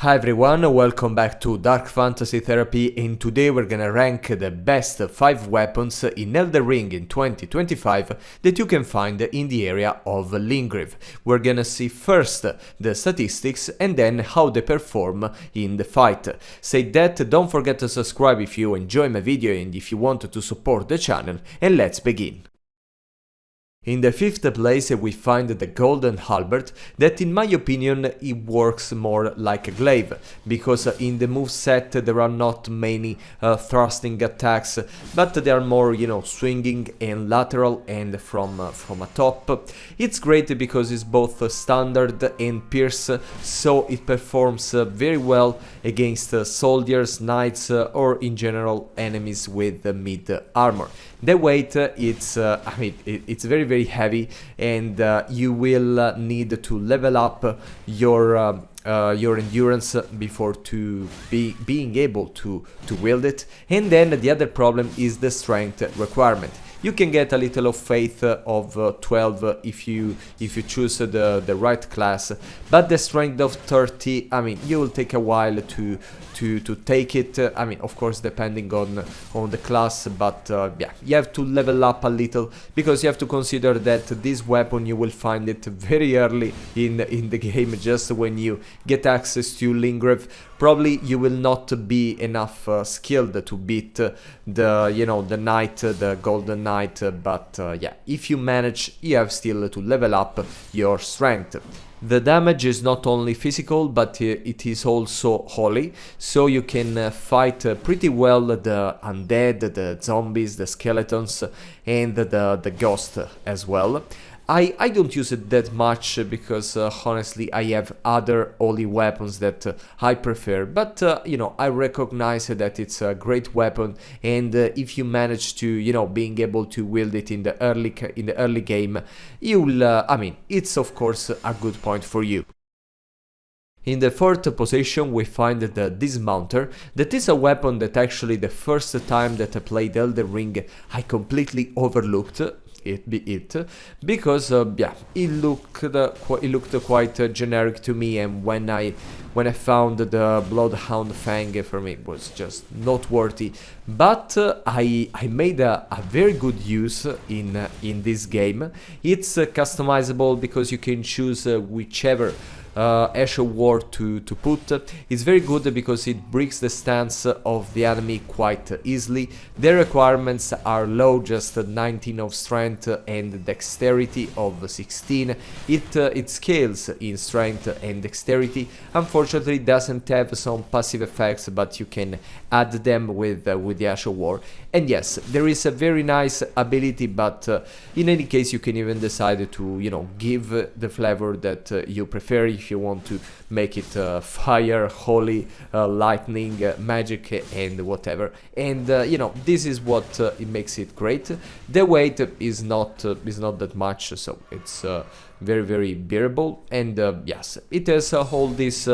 Hi everyone, welcome back to Dark Fantasy Therapy, and today we're gonna rank the best 5 weapons in Elden Ring in 2025 that you can find in the area of Limgrave. We're gonna see first the statistics and then how they perform in the fight. Say that, don't forget to subscribe if you enjoy my video and if you want to support the channel, and let's begin. In the 5th place we find the Golden Halberd, that in my opinion it works more like a glaive, because in the moveset there are not many thrusting attacks, but they are more, swinging and lateral and from a top. It's great because it's both standard and pierce, so it performs very well against soldiers, knights or in general enemies with mid armor. The weight, it's very heavy, and you will need to level up your endurance before being able to wield it. And then the other problem is the strength requirement. You can get a little of faith of 12 if you choose the right class, but the strength of 30, you will take a while to take it. Of course depending on the class, but yeah, you have to level up a little, because you have to consider that this weapon you will find it very early in the game, just when you get access to Limgrave. Probably you will not be enough skilled to beat the knight, the golden knight, but yeah, if you manage, you have still to level up your strength. The damage is not only physical, but it is also holy, so you can fight pretty well the undead, the zombies, the skeletons, and the ghost as well. I don't use it that much because honestly I have other holy weapons that I prefer, but I recognize that it's a great weapon, and if you manage to being able to wield it in the early game, you'll it's of course a good point for you. In the 4th position we find the Dismounter. That is a weapon that actually the first time that I played Elden Ring I completely overlooked because it looked quite generic to me, and when I found the Bloodhound Fang, for me it was just not worthy. But I made a very good use in this game. It's customizable because you can choose whichever Ash of War to put. It's very good because it breaks the stance of the enemy quite easily. The requirements are low, just 19 of strength and dexterity of 16. It scales in strength and dexterity. Unfortunately it doesn't have some passive effects, but you can add them with the Ash of War. And yes, there is a very nice ability, but in any case you can even decide to give the flavor that you prefer, if you want to make it fire, holy, lightning, magic, and whatever. And this is what it makes it great. The weight is not that much, so it's very bearable. And yes, it has all this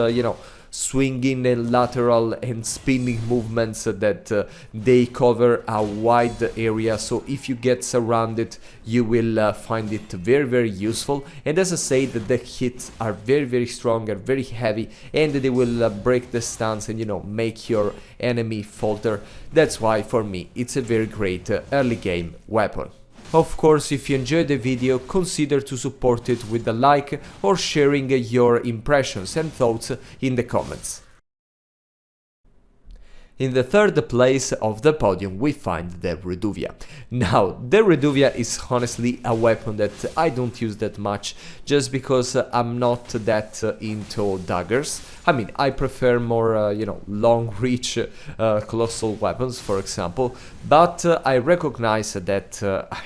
swinging and lateral and spinning movements that they cover a wide area, so if you get surrounded you will find it very useful. And as I said, the hits are very strong, are very heavy, and they will break the stance and make your enemy falter. That's why for me it's a very great early game weapon. Of course, if you enjoyed the video, consider to support it with a like or sharing your impressions and thoughts in the comments. In the 3rd place of the podium we find the Reduvia. Now, the Reduvia is honestly a weapon that I don't use that much, just because I'm not that into daggers. I prefer more, long reach colossal weapons, for example, but I recognize that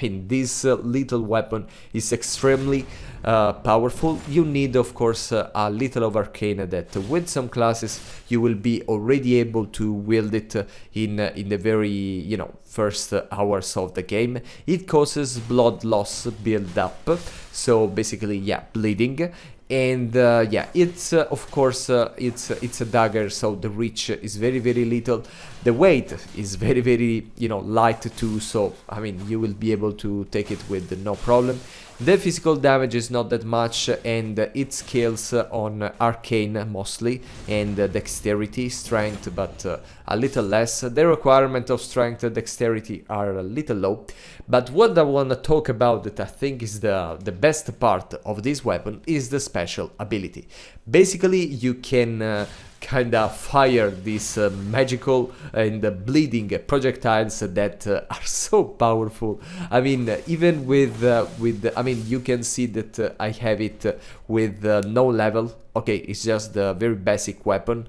this little weapon is extremely powerful. You need of course a little of arcane that with some classes you will be already able to wield it in the very first hours of the game. It causes blood loss build up, so basically bleeding. And yeah, it's of course it's a dagger, so the reach is very little. The weight is very light too, so I mean you will be able to take it with no problem. The physical damage is not that much, and it scales on arcane mostly, and dexterity, strength, but a little less. The requirement of strength and dexterity are a little low. But what I want to talk about that I think is the best part of this weapon is the special ability. Basically, you can kind of fire these magical and bleeding projectiles that are so powerful. I mean, even with I mean, you can see that I have it with no level. Okay, it's just the very basic weapon.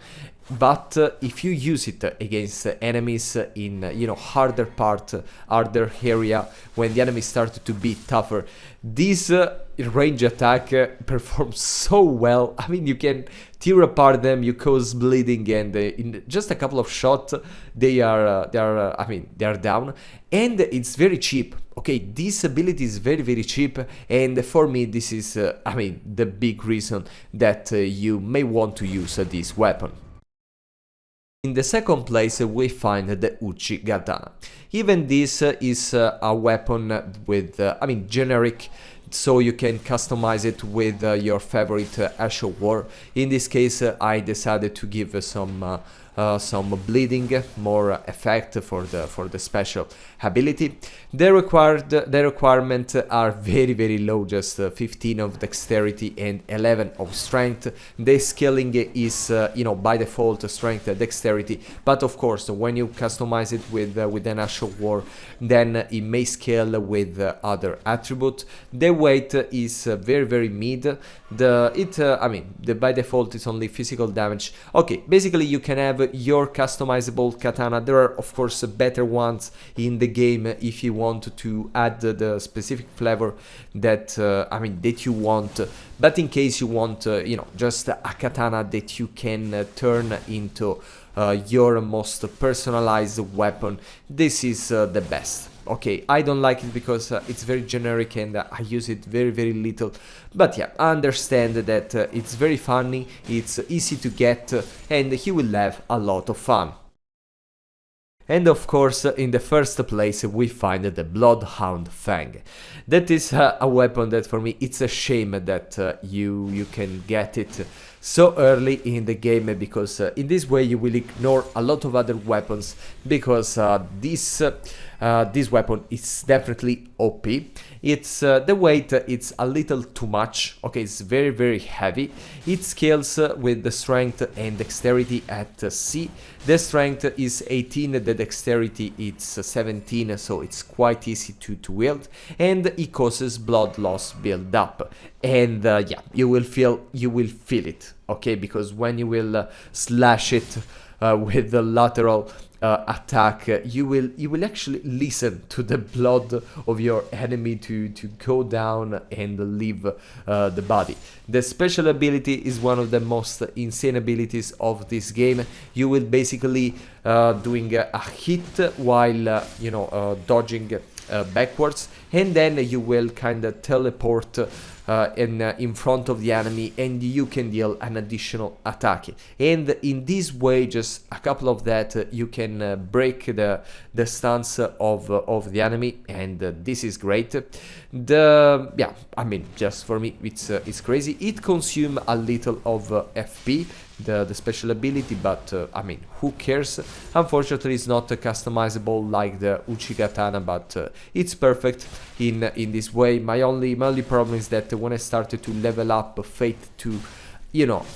But if you use it against enemies in harder area, when the enemies start to be tougher, this range attack performs so well. I mean, you can tear apart them, you cause bleeding, and in just a couple of shots they are down, and it's very cheap. Okay, this ability is very cheap, and for me this is the big reason that you may want to use this weapon. In the second place we find the Uchi Katana. Even this is a weapon with, generic, so you can customize it with your favorite Ash of War. In this case I decided to give some bleeding, more effect for the special ability. The requirements are very low, just 15 of dexterity and 11 of strength. The scaling is by default strength and dexterity, but of course when you customize it with an Ash of War, then it may scale with other attribute. The weight is very mid. By default it's only physical damage. Okay, basically you can have your customizable katana. There are of course better ones in the game if you want to add the specific flavor that that you want. But in case you want just a katana that you can turn into your most personalized weapon, this is the best. Okay, I don't like it because it's very generic and I use it very little. But yeah, I understand that it's very funny, it's easy to get, and you will have a lot of fun. And of course, in the first place we find the Bloodhound Fang. That is a weapon that for me it's a shame that you can get it so early in the game, because in this way you will ignore a lot of other weapons, because this weapon is definitely OP. It's the weight, it's a little too much. Okay, it's very heavy. It scales with the strength and dexterity at C. The strength is 18, the dexterity it's 17, so it's quite easy to wield, and it causes blood loss build up. And yeah, you will feel it. Okay, because when you will slash it with the lateral attack, you will actually listen to the blood of your enemy to go down and leave the body. The special ability is one of the most insane abilities of this game. You will basically doing a hit while dodging backwards, and then you will kind of teleport in front of the enemy, and you can deal an additional attack. And in this way, just a couple of that, you can break the stance of the enemy, and this is great. Just for me, it's crazy. It consumes a little of FP, the special ability, but who cares? Unfortunately, it's not customizable like the Uchi Katana, but it's perfect in this way. My only problem is that when I started to level up Fate 2,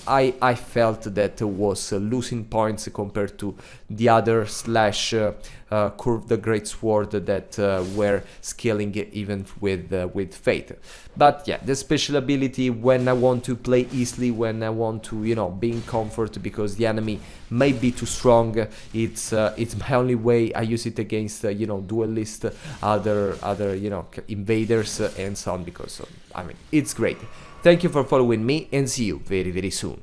I felt that was losing points compared to the other slash Curve the Great Sword that were scaling even with Fate. But yeah, the special ability, when I want to play easily, when I want to be in comfort because the enemy may be too strong, it's my only way. I use it against duelist, other invaders and so on, because it's great. Thank you for following me, and see you very soon.